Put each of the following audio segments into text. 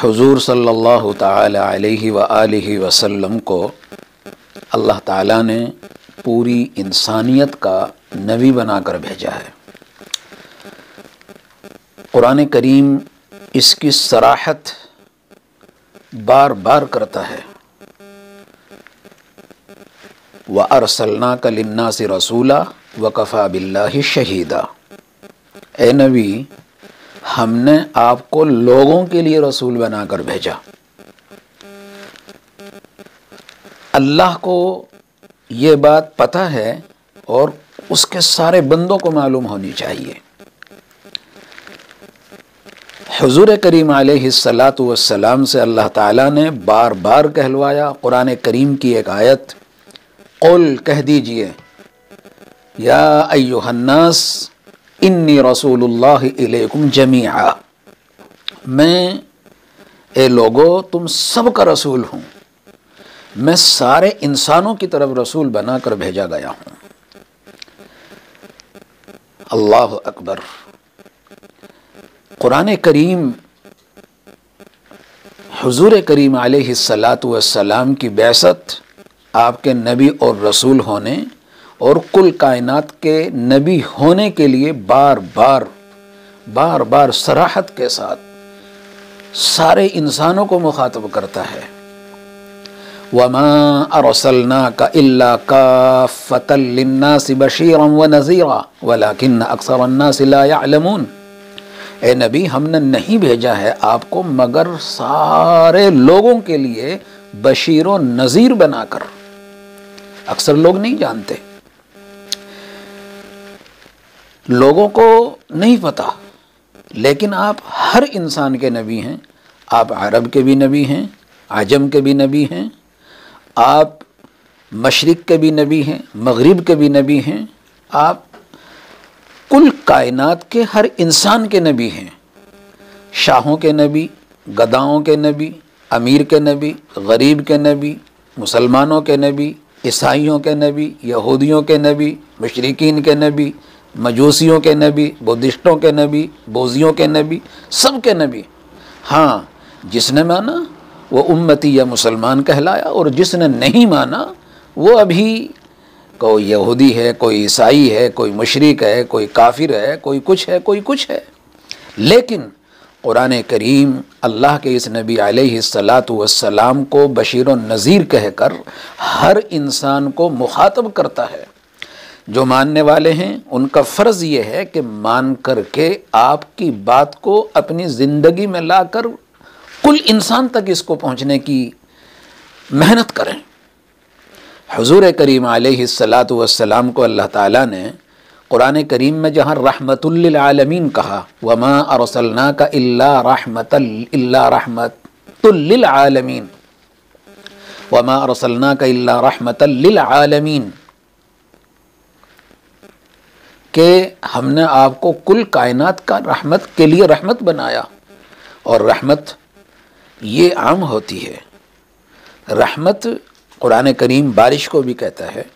हुजूर सल्लल्लाहु ताला अलैहि व आलिहि वसल्लम को अल्लाह ताला ने पूरी इंसानियत का नबी बनाकर भेजा है। कुरान करीम इसकी सराहत बार बार करता है। व अरसलनाका लिन्नासि रसूला व कफ़ा बिल्लाहि शहीदा। ए नबी, हमने आपको लोगों के लिए रसूल बनाकर भेजा। अल्लाह को ये बात पता है और उसके सारे बंदों को मालूम होनी चाहिए। हुजूर करीम अलैहिस्सलातु वस्सलाम से अल्लाह ताला ने बार बार कहलवाया। कुरान करीम की एक आयत, क़ुल कह दीजिए, या अय्युहन्नास इन्नी रसूलुल्लाहि इलैकुम जमीआ। मैं, ए लोगो, तुम सब का रसूल हूँ। मैं सारे इंसानों की तरफ रसूल बनाकर भेजा गया हूँ। अल्लाह अकबर। कुरान करीम हुजूर करीम अलैहिस्सलातु वस्सलाम की बैसत, आपके नबी और रसूल होने और कुल कायनात के नबी होने के लिए बार बार सराहत के साथ सारे इंसानों को मुखातब करता है। वमा अरसलनाका इल्ला काफ़्फ़तल लिन्नासि बशीरन व नज़ीरा वलाकिन्न अक्सरन्नासि ला यअलमून। ए नबी, हमने नहीं भेजा है आपको मगर सारे लोगों के लिए बशीर व नज़ीर बनाकर। अक्सर लोग नहीं जानते, लोगों को नहीं पता, लेकिन आप हर इंसान के नबी हैं। आप अरब के भी नबी हैं, आजम के भी नबी हैं, आप मशरिक के भी नबी हैं, मगरिब के भी नबी हैं, आप कुल कायनात के हर इंसान के नबी हैं। शाहों के नबी, गदाओं के नबी, अमीर के नबी, गरीब के नबी, मुसलमानों के नबी, ईसाइयों के नबी, यहूदियों के नबी, मुशरिकीन के नबी, मजूसियों के नबी, बुद्धिस्टों के नबी, बोजियों के नबी, सब के नबी। हाँ, जिसने माना वो उम्मती या मुसलमान कहलाया, और जिसने नहीं माना वो अभी कोई यहूदी है, कोई ईसाई है, कोई मुशरिक है, कोई काफिर है, कोई कुछ है, कोई कुछ है। लेकिन कुरान करीम अल्लाह के इस नबी अलैहिस्सलातु वस्सलाम को बशीर व नज़ीर कहकर हर इंसान को मुखातब करता है। जो मानने वाले हैं उनका फ़र्ज़ ये है कि मान करके आपकी बात को अपनी ज़िंदगी में लाकर कुल इंसान तक इसको पहुँचने की मेहनत करें। हुज़ूर करीम अलैहिस्सलातु वस्सलाम को अल्लाह ताला ने कुरान करीम में जहाँ रहमतुल लिल आलमीन कहा, वमा अरसलनाका इल्ला रहमतुल लिल आलमीन, वमा अरसलनाका इल्ला रहमतुल लिल आलमीन, कि हमने आपको कुल कायनात का रहमत के लिए रहमत बनाया। और रहमत ये आम होती है। रहमत कुरान करीम बारिश को भी कहता है,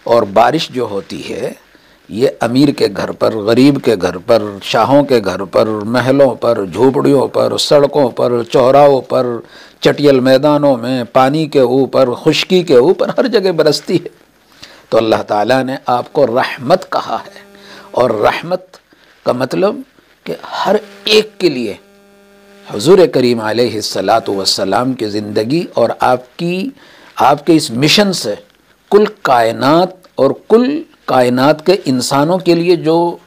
और बारिश जो होती है ये अमीर के घर पर, गरीब के घर पर, शाहों के घर पर, महलों पर, झोपड़ियों पर, सड़कों पर, चौराहों पर, चटियल मैदानों में, पानी के ऊपर, खुश्की के ऊपर, हर जगह बरसती है। तो अल्लाह ताला ने आपको रहमत कहा है, और रहमत का मतलब कि हर एक के लिए हुजूर करीम अलैहिस्सलातु वस्सलाम की ज़िंदगी और आपके इस मिशन से कुल कायनात और कुल कायनात के इंसानों के लिए जो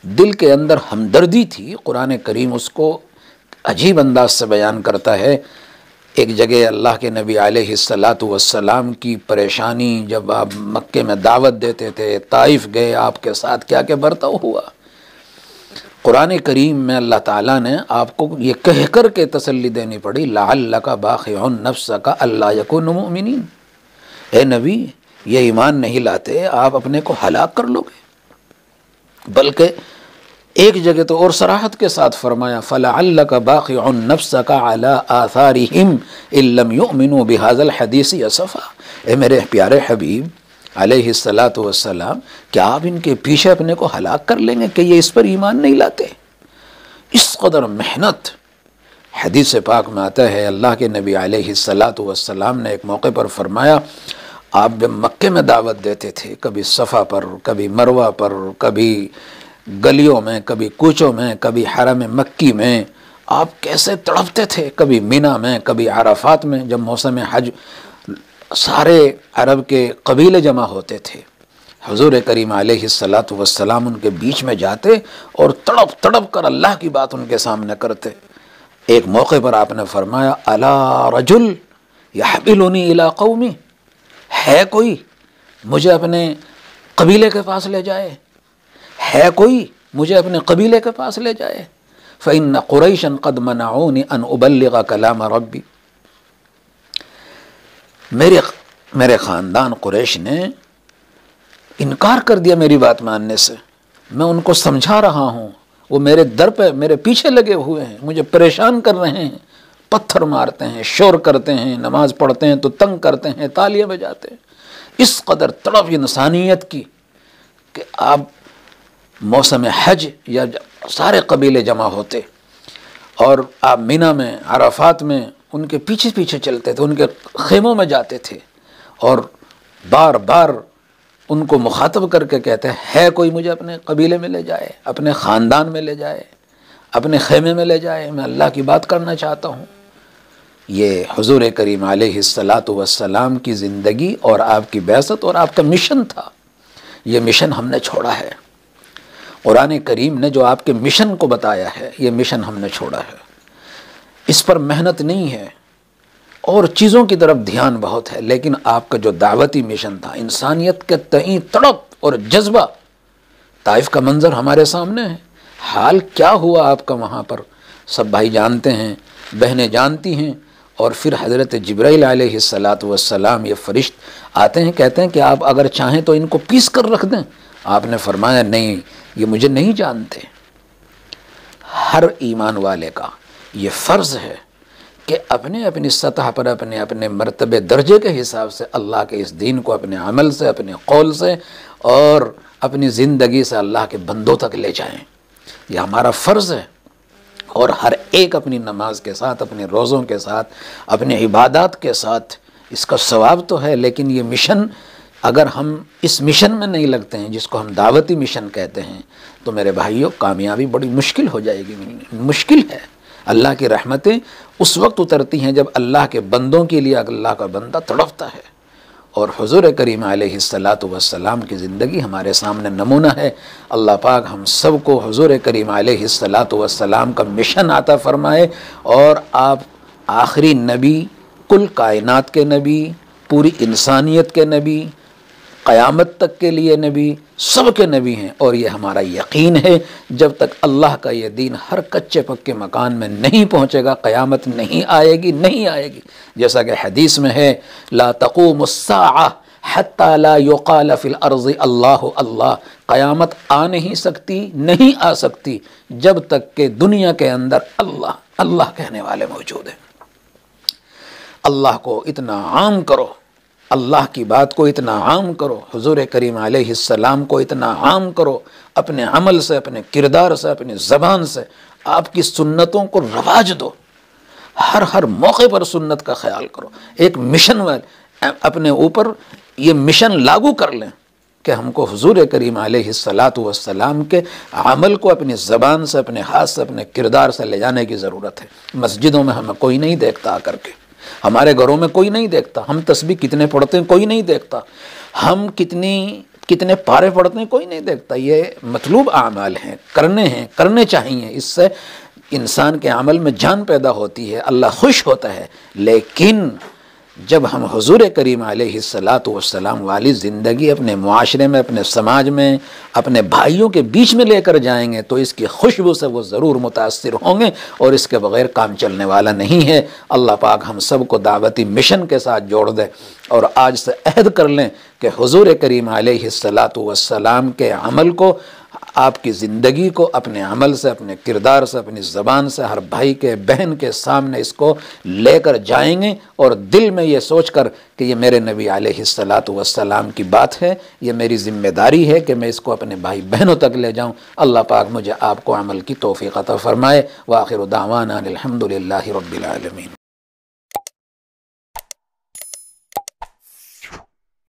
दिल के अंदर हमदर्दी थी, कुरान करीम उसको अजीब अंदाज से बयान करता है। एक जगह अल्लाह के नबी अलैहिस्सलातु वस्सलाम की परेशानी, जब आप मक्के में दावत देते थे, ताइफ गए, आपके साथ क्या क्या बर्ताव हुआ, कुरान करीम में अल्लाह ताला ने आपको ये कह कर के तसल्ली देनी पड़ी, लअल्लका बाखिउन नफ्सका अल्ला यकूनु मुमिनीन। ए नबी, ये ईमान नहीं लाते, आप अपने को हलाक कर लोगे। बल्कि एक जगह तो और सराहत के साथ फरमाया, फलअल्लका बाखिउन नफ्सका अला आथारिहिम इल्लम युमिनु बिहाज़ल हदीसी असफ़ा। ए मेरे प्यारे हबीब अलैहिस्सलातु वस्सलाम, क्या आप इनके पीछे अपने को हलाक कर लेंगे कि ये इस पर ईमान नहीं लाते? इस कदर मेहनत हदीस पाक में आता है, अल्लाह के नबी अलैहिस्सलातु वस्सलाम ने एक मौके पर फरमाया, आप जब मक्के में दावत देते थे, कभी सफ़ा पर, कभी मरवा पर, कभी गलियों में, कभी कूचों में, कभी हरम मक्की में, आप कैसे तड़पते थे, कभी मीना में, कभी अराफात में, जब मौसम हज सारे अरब के कबीले जमा होते थे, हुजूर करीम अलैहिस्सलातु वस्सलाम उनके बीच में जाते और तड़प तड़प कर अल्लाह की बात उनके सामने करते। एक मौके पर आपने फरमाया, अला रजुल यहमिलुनी इला कौमी, है कोई मुझे अपने कबीले के पास ले जाए, है कोई मुझे अपने कबीले के पास ले जाए। फ़इन्न कुरैशन क़द मनऊनी अन उबल्लिग़ कलाम रब्बी, मेरे ख़ानदान कुरैश ने इनकार कर दिया मेरी बात मानने से। मैं उनको समझा रहा हूँ, वो मेरे दर पे मेरे पीछे लगे हुए हैं, मुझे परेशान कर रहे हैं, पत्थर मारते हैं, शोर करते हैं, नमाज पढ़ते हैं तो तंग करते हैं, तालियां बजाते हैं। इस कदर तड़प इंसानियत की कि आप मौसम हज या सारे कबीले जमा होते और आप मीना में, अराफात में उनके पीछे पीछे चलते थे, उनके खेमों में जाते थे और बार बार उनको मुखातब करके कहते हैं, है कोई मुझे अपने कबीले में ले जाए, अपने ख़ानदान में ले जाए, अपने खेमे में ले जाए, मैं अल्लाह की बात करना चाहता हूँ। ये हुजूर करीम अलैहिस्सलातु वस्सलाम की ज़िंदगी और आपकी बैसत और आपका मिशन था। ये मिशन हमने छोड़ा है। कुरान करीम ने जो आपके मिशन को बताया है, ये मिशन हमने छोड़ा है। इस पर मेहनत नहीं है और चीज़ों की तरफ ध्यान बहुत है, लेकिन आपका जो दावती मिशन था, इंसानियत के तई तड़प और जज्बा, ताइफ का मंज़र हमारे सामने है। हाल क्या हुआ आपका वहाँ पर सब भाई जानते हैं, बहनें जानती हैं। और फिर हज़रत जिब्राइल अलैहिस्सलातु वस्सलाम ये फरिश्त आते हैं, कहते हैं कि आप अगर चाहें तो इनको पीस कर रख दें। आपने फरमाया, नहीं, ये मुझे नहीं जानते। हर ईमान वाले का ये फ़र्ज़ है कि अपने अपनी सतह पर, अपने अपने मर्तबे दर्जे के हिसाब से अल्लाह के इस दीन को अपने अमल से, अपने कौल से और अपनी ज़िंदगी से अल्लाह के बंदों तक ले जाएं। यह हमारा फ़र्ज़ है। और हर एक अपनी नमाज के साथ, अपने रोज़ों के साथ, अपने इबादत के साथ इसका सवाब तो है, लेकिन ये मिशन, अगर हम इस मिशन में नहीं लगते हैं जिसको हम दावती मिशन कहते हैं, तो मेरे भाइयों कामयाबी बड़ी मुश्किल हो जाएगी। मुश्किल है। अल्लाह की रहमतें उस वक्त उतरती हैं जब अल्लाह के बंदों के लिए अल्लाह का बंदा तड़पता है। और हुजूर करीम अलैहिस्सलातु वस्सलाम की ज़िंदगी हमारे सामने नमूना है। अल्लाह पाक हम सब को हुजूर करीम अलैहिस्सलातु वस्सलाम का मिशन आता फ़रमाए और आप आखिरी नबी, कुल कायनात के नबी, पूरी इंसानियत के नबी, क़यामत तक के लिए नबी, सब के नबी हैं। और ये हमारा यकीन है, जब तक अल्लाह का ये दीन हर कच्चे पक्के मकान में नहीं पहुँचेगा, क़यामत नहीं आएगी, नहीं आएगी। जैसा कि हदीस में है, ला तक़ूमुस्साअह हत्ता ला युक़ाल फ़िल अर्ज़ि अल्लाहु अल्लाह, क़यामत आ नहीं सकती, नहीं आ सकती जब तक कि दुनिया के अंदर अल्लाह अल्लाह कहने वाले मौजूद हैं। अल्लाह को इतना आम करो, अल्लाह की बात को इतना आम करो, हुजूर करीम अलैहिस्सलाम को इतना आम करो, अपने अमल से, अपने किरदार से, अपनी ज़बान से आपकी सुन्नतों को रवाज दो। हर मौके पर सुन्नत का ख्याल करो। एक मिशन वाले अपने ऊपर ये मिशन लागू कर लें कि हमको हुजूर करीम अलैहिस्सलातु वस्सलाम के अमल को अपनी ज़बान से, अपने हाथ से, अपने किरदार से ले जाने की ज़रूरत है। मस्जिदों में हमें कोई नहीं देखता आकर के, हमारे घरों में कोई नहीं देखता, हम तस्बीह कितने पढ़ते हैं कोई नहीं देखता, हम कितने पारे पढ़ते हैं कोई नहीं देखता। ये मतलूब आमाल हैं, करने चाहिए। इससे इंसान के अमल में जान पैदा होती है, अल्लाह खुश होता है। लेकिन जब हम हुजूर करीम अलैहिस्सलातु वस्सलाम वाली ज़िंदगी अपने मुआशरे में, अपने समाज में, अपने भाइयों के बीच में लेकर जाएंगे तो इसकी खुशबू से वो ज़रूर मुतासिर होंगे और इसके बग़ैर काम चलने वाला नहीं है। अल्लाह पाक हम सब को दावती मिशन के साथ जोड़ दे और आज से अहद कर लें कि हुजूर करीम अलैहिस्सलातु वस्सलाम के अमल को आपकी ज़िंदगी को अपने अमल से, अपने किरदार से, अपनी ज़बान से हर भाई के बहन के सामने इसको लेकर जाएंगे और दिल में ये सोचकर कि ये मेरे नबी अलैहिस्सलातु वस्सलाम की बात है, ये मेरी ज़िम्मेदारी है कि मैं इसको अपने भाई बहनों तक ले जाऊँ। अल्लाह पाक मुझे आपको अमल की तौफ़ीक़ अता फ़रमाए। व आखिर दावाना अनिल हम्दुलिल्लाहि रब्बिल आलमीन।